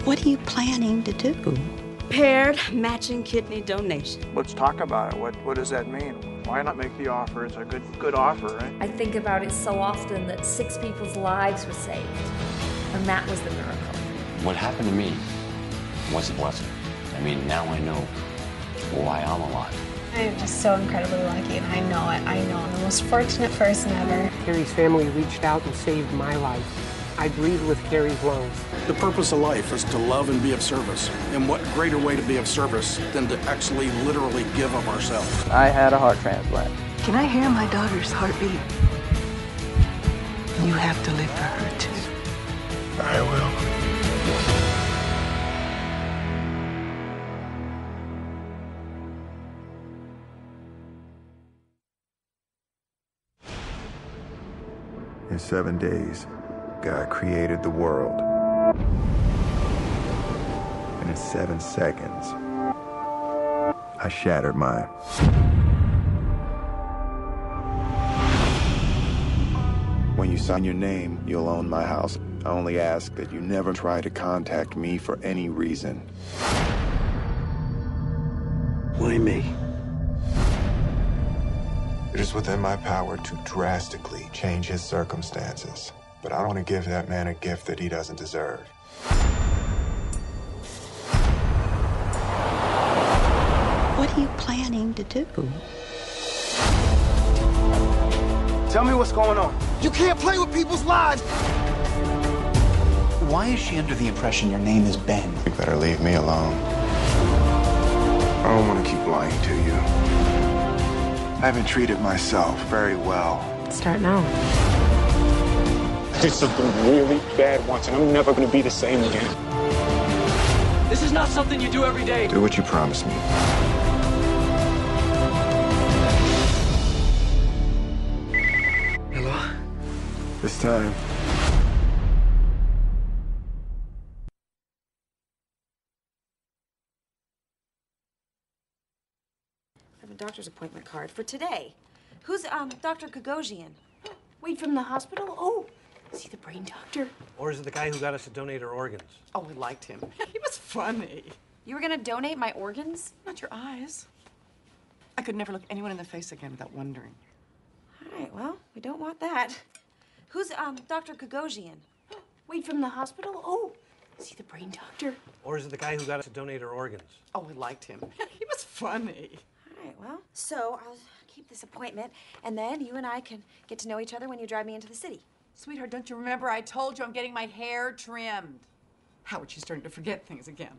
What are you planning to do? Paired matching kidney donation. Let's talk about it. What does that mean? Why not make the offer? It's a good offer, right? I think about it so often that 6 people's lives were saved, and that was the miracle. What happened to me was a blessing. I mean, now I know why I'm alive. I'm just so incredibly lucky, and I know it. I know I'm the most fortunate person ever. Carrie's family reached out and saved my life. I breathe with Carrie's lungs. The purpose of life is to love and be of service. And what greater way to be of service than to actually literally give of ourselves? I had a heart transplant. Can I hear my daughter's heartbeat? You have to live for her, too. I will. In 7 days, God created the world. And in 7 seconds, I shattered mine. When you sign your name, you'll own my house. I only ask that you never try to contact me for any reason. Why me? It is within my power to drastically change his circumstances. But I don't want to give that man a gift that he doesn't deserve. What are you planning to do? Tell me what's going on. You can't play with people's lives! Why is she under the impression your name is Ben? You better leave me alone. I don't want to keep lying to you. I haven't treated myself very well. Start now. I did something really bad once, and I'm never going to be the same again. This is not something you do every day. Do what you promised me. Hello? This time, I have a doctor's appointment card for today. Who's, Dr. Gagosian? Wait, from the hospital? Oh, is he the brain doctor? Or is it the guy who got us to donate our organs? Oh, we liked him. He was funny. You were gonna donate my organs? Not your eyes. I could never look anyone in the face again without wondering. All right, well, we don't want that. Who's, Dr. Gagosian? Wait, from the hospital? Oh, is he the brain doctor? Or is it the guy who got us to donate our organs? Oh, we liked him. He was funny. All right, well, so I'll keep this appointment, and then you and I can get to know each other when you drive me into the city. Sweetheart, don't you remember I told you I'm getting my hair trimmed? Howard, she's starting to forget things again.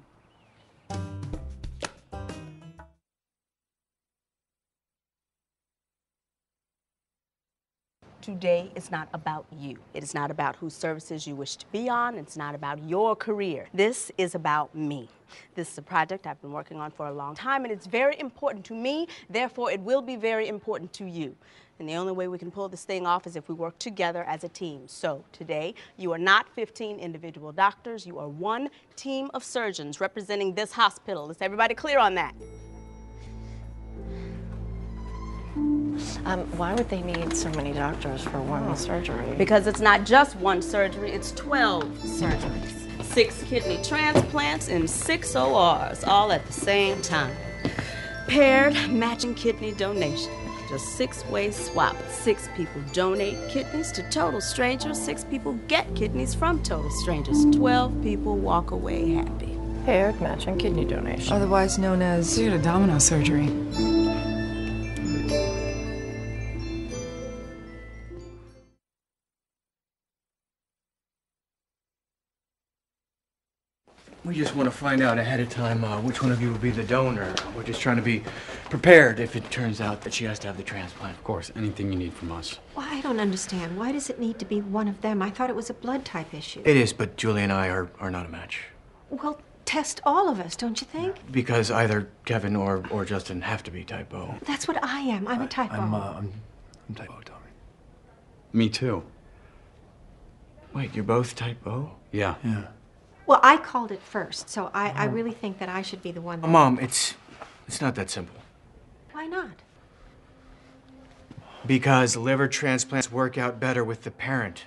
Today is not about you. It is not about whose services you wish to be on. It's not about your career. This is about me. This is a project I've been working on for a long time, and it's very important to me. Therefore, it will be very important to you. And the only way we can pull this thing off is if we work together as a team. So today, you are not 15 individual doctors. You are one team of surgeons representing this hospital. Is everybody clear on that? Why would they need so many doctors for one surgery? Because it's not just one surgery, it's 12 surgeries. 6 kidney transplants and 6 ORs, all at the same time. Paired matching kidney donation. Just 6-way swap. 6 people donate kidneys to total strangers. 6 people get kidneys from total strangers. 12 people walk away happy. Paired matching kidney donation. Otherwise known as pseudodomino surgery. We just want to find out ahead of time which one of you will be the donor. We're just trying to be prepared if it turns out that she has to have the transplant. Of course, anything you need from us. Well, I don't understand. Why does it need to be one of them? I thought it was a blood type issue. It is, but Julie and I are not a match. Well, test all of us, don't you think? Because either Kevin or Justin have to be type O. That's what I am. I'm a type O. I'm type O, Tommy. Me too. Wait, you're both type O? Yeah. Yeah. Well, I called it first, so I really think that I should be the one that... Mom, it's not that simple. Why not? Because liver transplants work out better with the parent.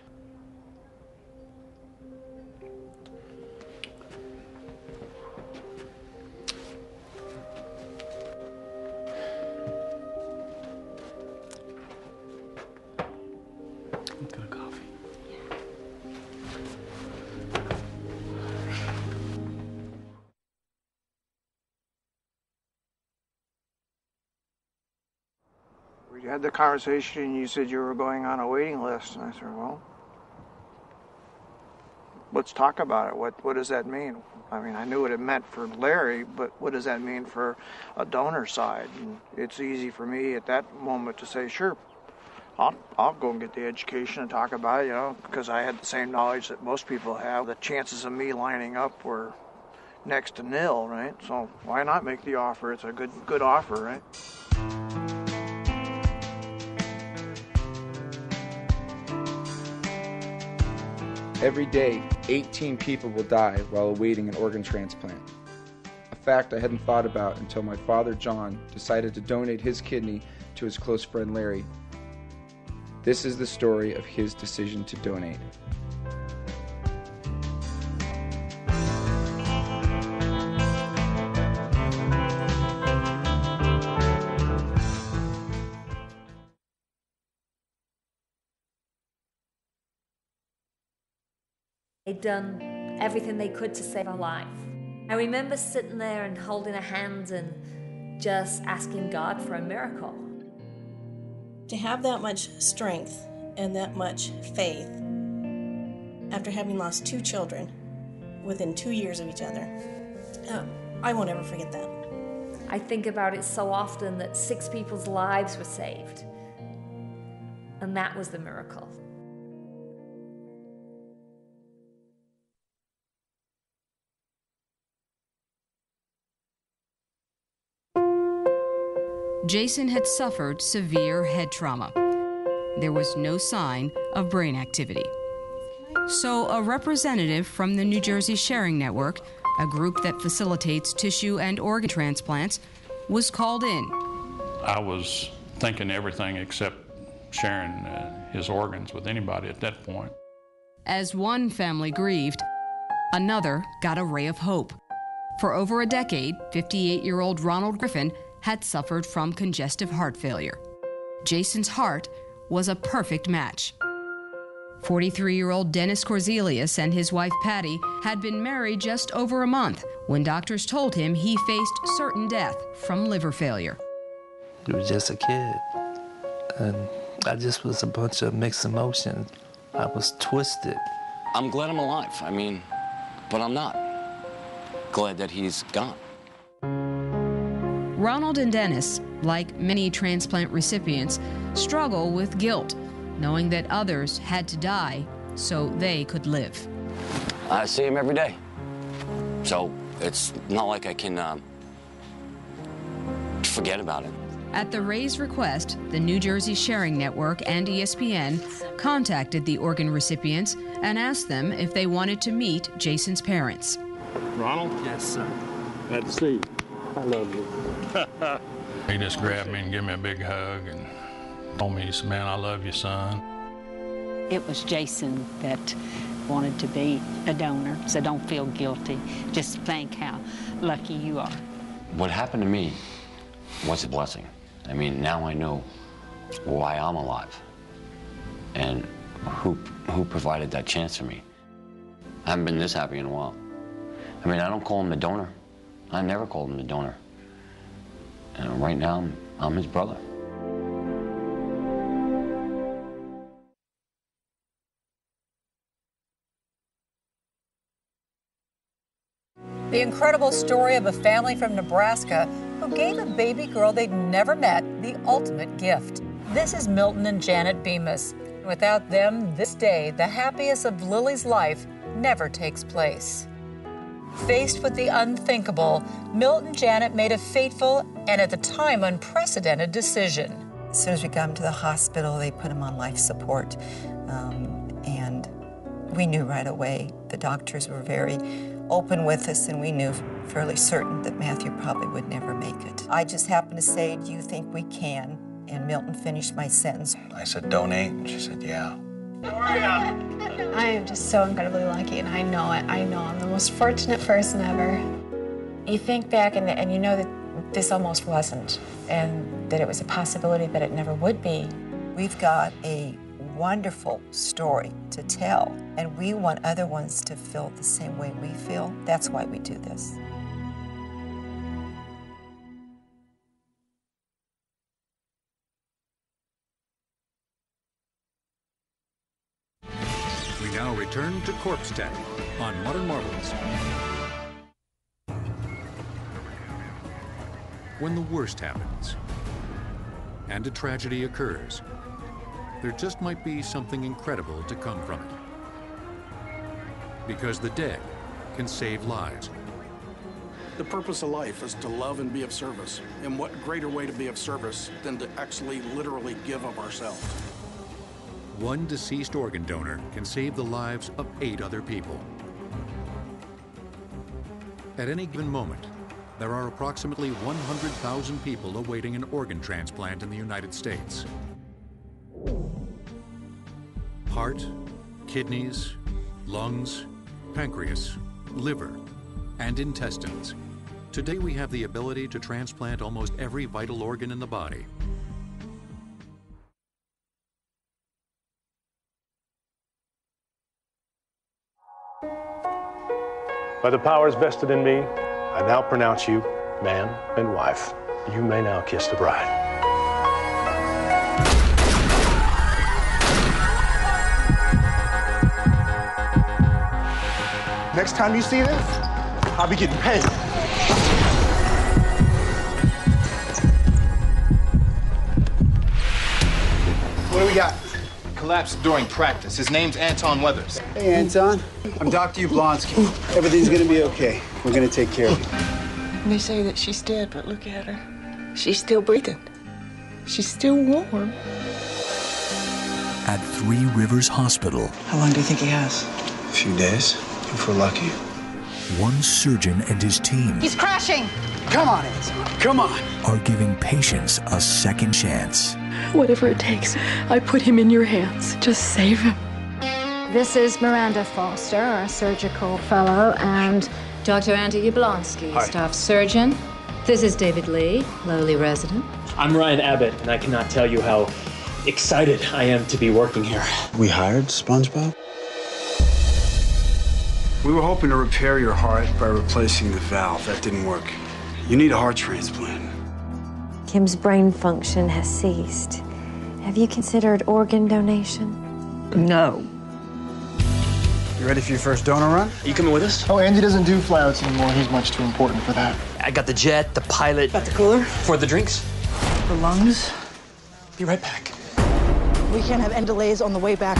had the conversation and you said you were going on a waiting list. And I said, well, let's talk about it. What does that mean? I mean, I knew what it meant for Larry, but what does that mean for a donor side? And it's easy for me at that moment to say, sure, I'll go and get the education and talk about it, you know, because I had the same knowledge that most people have. The chances of me lining up were next to nil, right? So why not make the offer? It's a good offer, right? Every day, 18 people will die while awaiting an organ transplant. A fact I hadn't thought about until my father, John, decided to donate his kidney to his close friend, Larry. This is the story of his decision to donate. They'd done everything they could to save her life. I remember sitting there and holding her hands and just asking God for a miracle. To have that much strength and that much faith after having lost 2 children within 2 years of each other, I won't ever forget that. I think about it so often that 6 people's lives were saved, and that was the miracle. Jason had suffered severe head trauma. There was no sign of brain activity. So a representative from the New Jersey Sharing Network, a group that facilitates tissue and organ transplants, was called in. I was thinking everything except sharing his organs with anybody at that point. As one family grieved, another got a ray of hope. For over a decade, 58-year-old Ronald Griffin had suffered from congestive heart failure. Jason's heart was a perfect match. 43-year-old Dennis Corzelius and his wife Patty had been married just over a month when doctors told him he faced certain death from liver failure. He was just a kid, and I just was a bunch of mixed emotions. I was twisted. I'm glad I'm alive, but I'm not glad that he's gone. Ronald and Dennis, like many transplant recipients, struggle with guilt, knowing that others had to die so they could live. I see him every day, so it's not like I can forget about it. At the Ray's request, the New Jersey Sharing Network and ESPN contacted the organ recipients and asked them if they wanted to meet Jason's parents. Ronald? Yes, sir. Glad to see you. I love you. He just grabbed me and gave me a big hug and told me, he said, man, I love you, son. It was Jason that wanted to be a donor, so don't feel guilty. Just think how lucky you are. What happened to me was a blessing. Now I know why I'm alive and who provided that chance for me. I haven't been this happy in a while. I don't call him the donor. I never called him the donor. And right now, I'm his brother. The incredible story of a family from Nebraska who gave a baby girl they'd never met the ultimate gift. This is Milton and Janet Bemis. Without them, this day, the happiest of Lily's life never takes place. Faced with the unthinkable, Milton and Janet made a fateful and at the time unprecedented decision. As soon as we got him to the hospital, they put him on life support. And we knew right away, the doctors were very open with us, and we knew fairly certain that Matthew probably would never make it. I just happened to say, do you think we can? And Milton finished my sentence. I said, donate, and she said, yeah. I am just so incredibly lucky, and I know it. I know I'm the most fortunate person ever. You think back and you know that this almost wasn't, and that it was a possibility that it never would be. We've got a wonderful story to tell, and we want other ones to feel the same way we feel. That's why we do this. We now return to Corpse Tech on Modern Marvels. When the worst happens and a tragedy occurs, there just might be something incredible to come from it. Because the dead can save lives. The purpose of life is to love and be of service. And what greater way to be of service than to actually literally give of ourselves? One deceased organ donor can save the lives of 8 other people. At any given moment, there are approximately 100,000 people awaiting an organ transplant in the United States. Heart, kidneys, lungs, pancreas, liver, and intestines. Today we have the ability to transplant almost every vital organ in the body. By the powers vested in me, I now pronounce you man and wife. You may now kiss the bride. Next time you see this, I'll be getting paid. What do we got? Collapsed during practice. His name's Anton Weathers. Hey, Anton. I'm Dr. Yablonsky. Everything's gonna be okay. We're gonna take care of you. They say that she's dead, but look at her. She's still breathing. She's still warm. At Three Rivers Hospital. How long do you think he has? A few days, if we're lucky. One surgeon and his team He's crashing! Come on, Anton. Come on. are giving patients a second chance. Whatever it takes, I put him in your hands. Just save him. This is Miranda Foster, our surgical fellow, and Dr. Andy Yablonsky, Hi. staff surgeon. This is David Lee, lowly resident. I'm Ryan Abbott, and I cannot tell you how excited I am to be working here. We hired SpongeBob? We were hoping to repair your heart by replacing the valve. That didn't work. You need a heart transplant. Kim's brain function has ceased. Have you considered organ donation? No. You ready for your first donor run? Are you coming with us? Oh, Andy doesn't do flyouts anymore. He's much too important for that. I got the jet, the pilot. Got the cooler? For the drinks. The lungs? Be right back. We can't have any delays on the way back.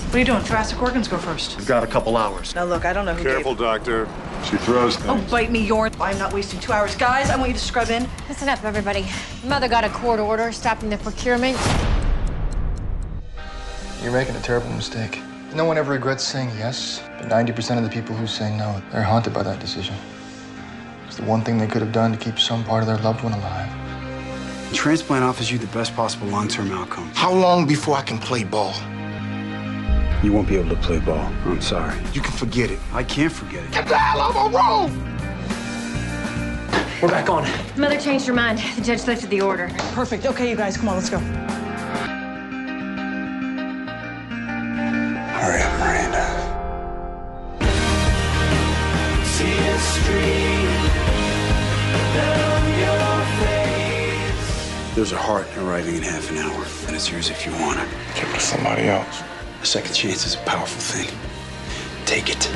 What are you doing? Thoracic organs go first. We've got a couple hours. Now look, I don't know who Careful, Doctor. She throws things. Oh, bite me, Yorn. I'm not wasting 2 hours. Guys, I want you to scrub in. Listen up, everybody. Mother got a court order stopping the procurement. You're making a terrible mistake. No one ever regrets saying yes, but 90% of the people who say no, they're haunted by that decision. It's the one thing they could have done to keep some part of their loved one alive. The transplant offers you the best possible long-term outcome. How long before I can play ball? You won't be able to play ball. I'm sorry. You can forget it. I can't forget it. Get the hell off my road! We're back on. Mother changed her mind. The judge lifted the order. Perfect. Okay, you guys, come on, let's go. Hurry up, Miranda. There's a heart arriving in half an hour, and it's yours if you want it. Give it to somebody else. A second chance is a powerful thing. Take it.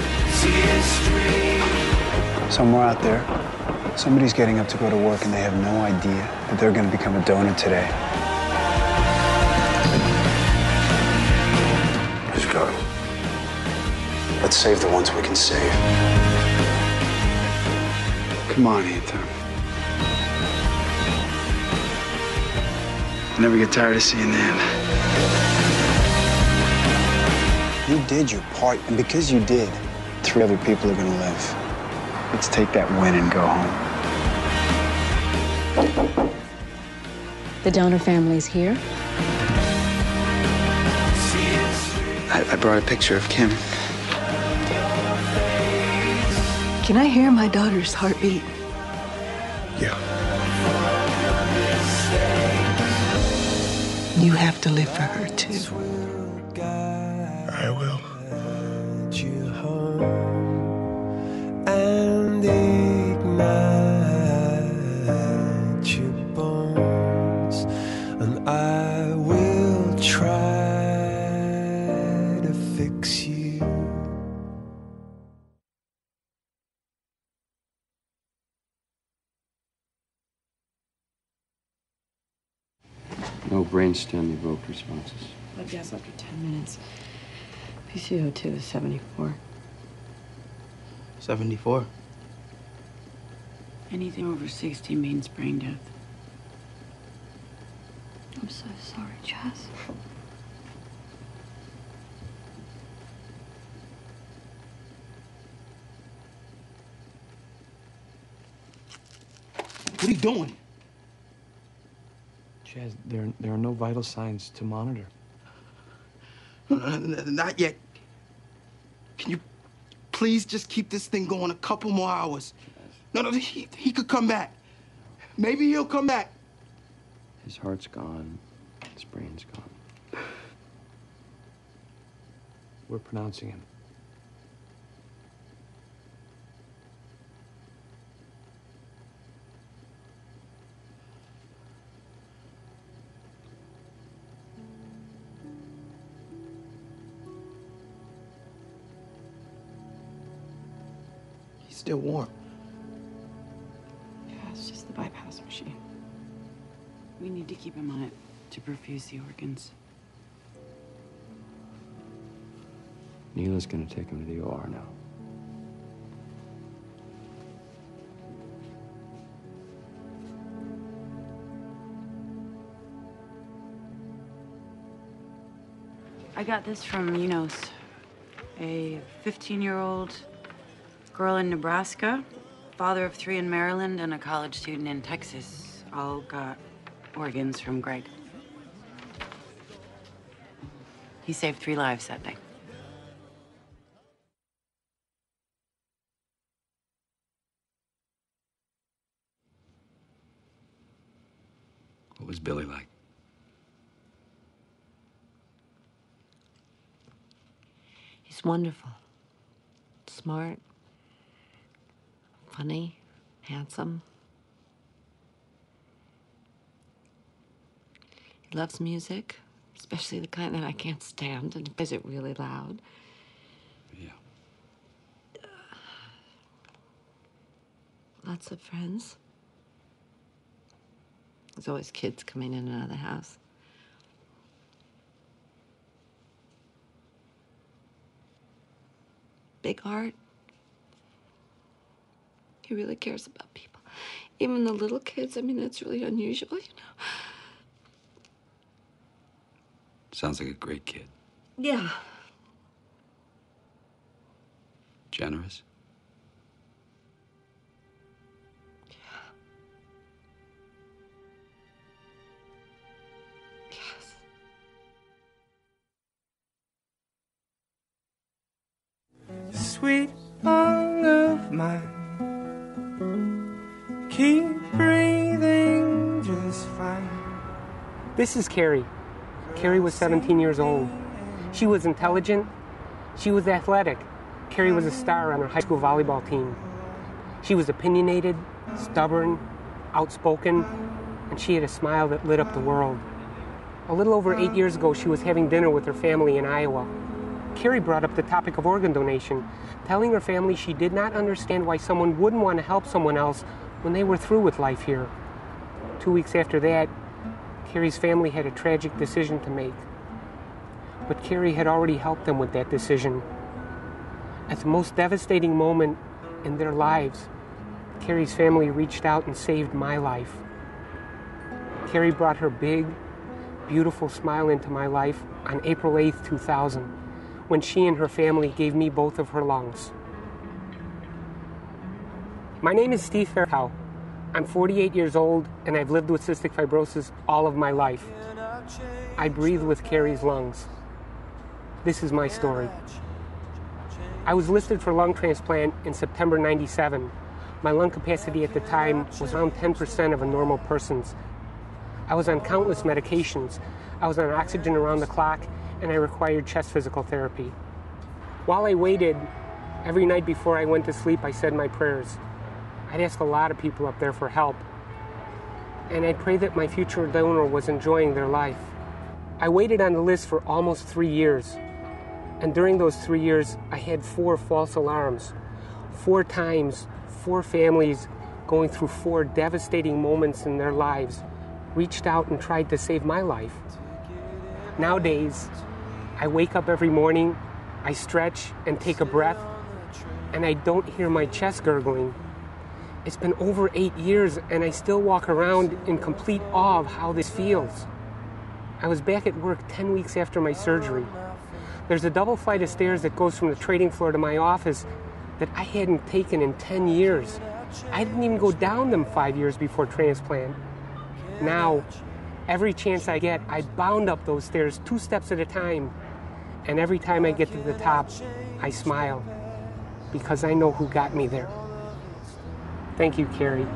Somewhere out there, somebody's getting up to go to work and they have no idea that they're going to become a donor today. Let's go. Let's save the ones we can save. Come on, Anton. I never get tired of seeing that. You did your part, and because you did, 3 other people are gonna live. Let's take that win and go home. The donor family's here. I brought a picture of Kim. Can I hear my daughter's heartbeat? Yeah. You have to live for her, too. I will. And ignite your bones, and I will try No brainstem evoked responses. Blood gas after 10 minutes. PCO2 is 74. 74? Anything over 60 means brain death. I'm so sorry, Chaz. What are you doing? Chaz, there are no vital signs to monitor. Not yet. Can you please just keep this thing going a couple more hours? No, he could come back. Maybe he'll come back. His heart's gone. His brain's gone. We're pronouncing him. He's still warm. Yeah, it's just the bypass machine. We need to keep him on it to perfuse the organs. Neela's gonna take him to the OR now. I got this from Enos, a 15-year-old girl in Nebraska, father of 3 in Maryland, and a college student in Texas. All got organs from Greg. He saved 3 lives that day. What was Billy like? He's wonderful. Smart. Funny. Handsome. He loves music, especially the kind that I can't stand, and plays it really loud. Yeah. Lots of friends. There's always kids coming in and out of the house. Big heart. He really cares about people. Even the little kids, I mean, that's really unusual, you know. Sounds like a great kid. Yeah. Generous? Yes. Sweet lung of mine, keep breathing just fine. This is Carrie. Carrie was 17 years old. She was intelligent. She was athletic. Carrie was a star on her high school volleyball team. She was opinionated, stubborn, outspoken, and she had a smile that lit up the world. A little over 8 years ago, she was having dinner with her family in Iowa. Carrie brought up the topic of organ donation, telling her family she did not understand why someone wouldn't want to help someone else when they were through with life here. 2 weeks after that, Carrie's family had a tragic decision to make. But Carrie had already helped them with that decision. At the most devastating moment in their lives, Carrie's family reached out and saved my life. Carrie brought her big, beautiful smile into my life on April 8th, 2000, when she and her family gave me both of her lungs. My name is Steve Fairhow. I'm 48 years old, and I've lived with cystic fibrosis all of my life. I breathe with Carrie's lungs. This is my story. I was listed for lung transplant in September '97. My lung capacity at the time was around 10% of a normal person's. I was on countless medications. I was on oxygen around the clock, and I required chest physical therapy. While I waited, every night before I went to sleep, I said my prayers. I'd ask a lot of people up there for help, and I'd pray that my future donor was enjoying their life. I waited on the list for almost 3 years, and during those 3 years, I had 4 false alarms. 4 times, 4 families going through 4 devastating moments in their lives reached out and tried to save my life. Nowadays, I wake up every morning, I stretch and take a breath, and I don't hear my chest gurgling. It's been over 8 years, and I still walk around in complete awe of how this feels. I was back at work 10 weeks after my surgery. There's a double flight of stairs that goes from the trading floor to my office that I hadn't taken in 10 years. I didn't even go down them 5 years before transplant. Now, every chance I get, I bound up those stairs 2 steps at a time. And every time I get to the top, I smile because I know who got me there. Thank you, Carrie.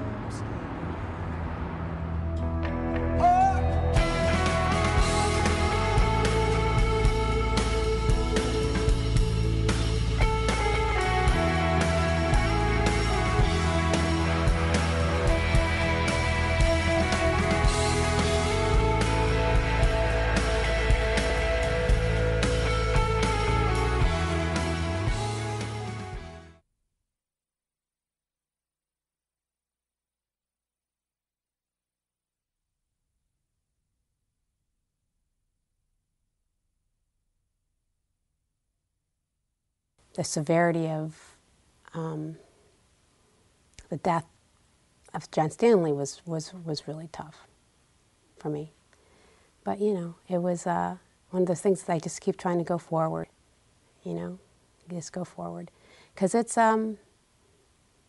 The severity of the death of John Stanley was really tough for me. But, you know, it was one of those things that I just keep trying to go forward, you know, just go forward. Because it's, you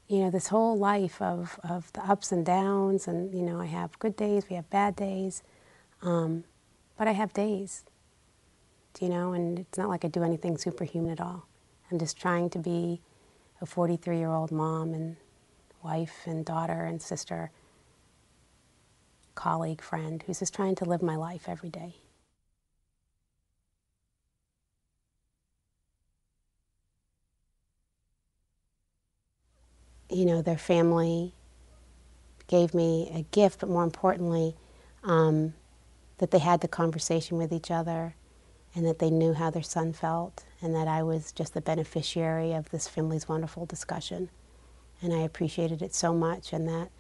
know, this whole life of the ups and downs, and, you know, I have good days, we have bad days, but I have days, you know, and it's not like I do anything superhuman at all. I'm just trying to be a 43-year-old mom and wife and daughter and sister, colleague, friend, who's just trying to live my life every day. You know, their family gave me a gift, but more importantly, that they had the conversation with each other, and that they knew how their son felt, and that I was just the beneficiary of this family's wonderful discussion. And I appreciated it so much, and that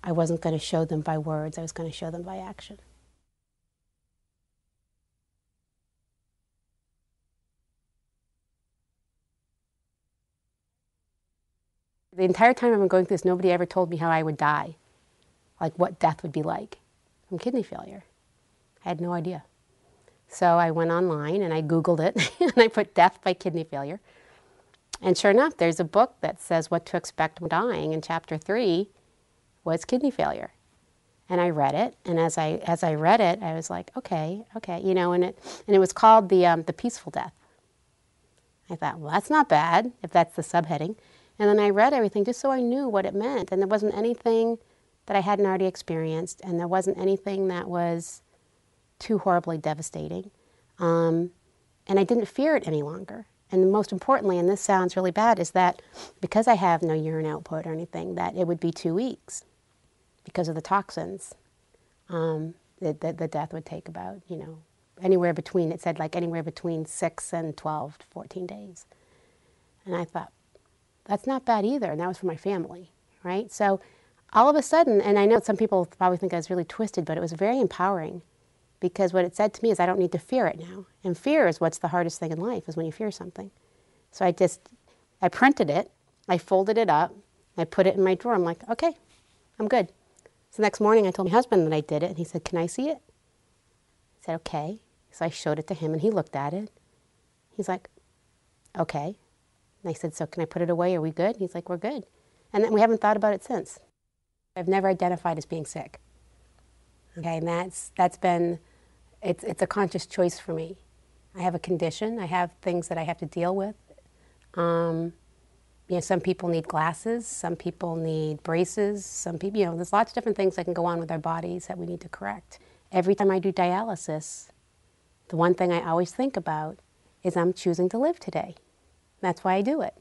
I wasn't going to show them by words, I was going to show them by action. The entire time I've been going through this, nobody ever told me how I would die, like what death would be like from kidney failure. I had no idea. So I went online and I Googled it, and I put death by kidney failure. And sure enough, there's a book that says what to expect when dying, and chapter 3 was kidney failure. And I read it, and as I read it, I was like, okay, you know, and it was called the peaceful death. I thought, well, that's not bad, if that's the subheading. And then I read everything just so I knew what it meant, and there wasn't anything that I hadn't already experienced, and there wasn't anything that was too horribly devastating. And I didn't fear it any longer. And most importantly, and this sounds really bad, is that because I have no urine output or anything, that it would be 2 weeks because of the toxins. The death would take about, you know, anywhere between, it said like anywhere between 6 and 12 to 14 days. And I thought, that's not bad either, and that was for my family, right? So all of a sudden, and I know some people probably think I was really twisted, but it was very empowering, because what it said to me is I don't need to fear it now. And fear is what's the hardest thing in life, is when you fear something. So I printed it, I folded it up, I put it in my drawer. I'm like, okay, I'm good. So the next morning I told my husband that I did it, and he said, can I see it? I said, okay. So I showed it to him, and he looked at it. He's like, okay. And I said, so can I put it away? Are we good? He's like, we're good. And then we haven't thought about it since. I've never identified as being sick. Okay, and that's been, it's a conscious choice for me. I have a condition. I have things that I have to deal with. You know, some people need glasses. Some people need braces. Some people, you know, there's lots of different things that can go on with our bodies that we need to correct. Every time I do dialysis, the one thing I always think about is I'm choosing to live today. That's why I do it.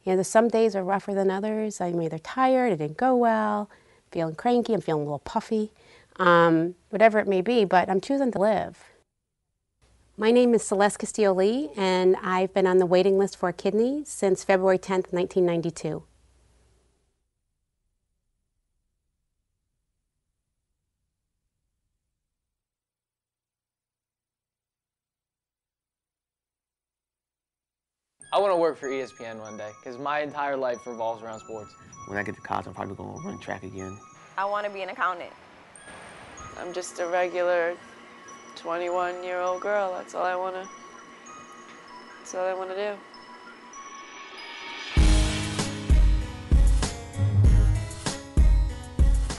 You know, there's some days are rougher than others. I'm either tired, it didn't go well, feeling cranky, I'm feeling a little puffy, whatever it may be, but I'm choosing to live. My name is Celeste Castillo-Lee, and I've been on the waiting list for a kidney since February 10th, 1992. I want to work for ESPN one day, because my entire life revolves around sports. When I get to college, I'm probably going to run track again. I want to be an accountant. I'm just a regular 21-year-old girl. That's all I want to do.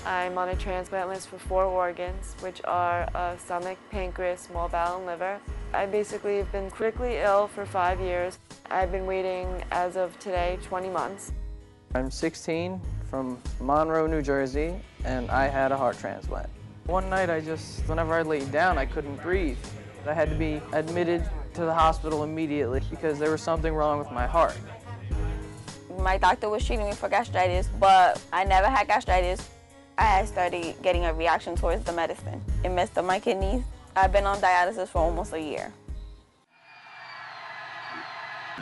I'm on a transplant list for 4 organs, which are stomach, pancreas, small bowel, and liver. I basically have been critically ill for 5 years. I've been waiting, as of today, 20 months. I'm 16, from Monroe, New Jersey, and I had a heart transplant. One night whenever I laid down, I couldn't breathe. I had to be admitted to the hospital immediately because there was something wrong with my heart. My doctor was treating me for gastritis, but I never had gastritis. I started getting a reaction towards the medicine. It messed up my kidneys. I've been on dialysis for almost a year.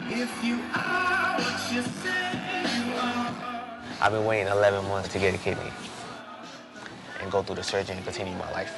If you are what you say you are. I've been waiting 11 months to get a kidney and go through the surgery and continue my life.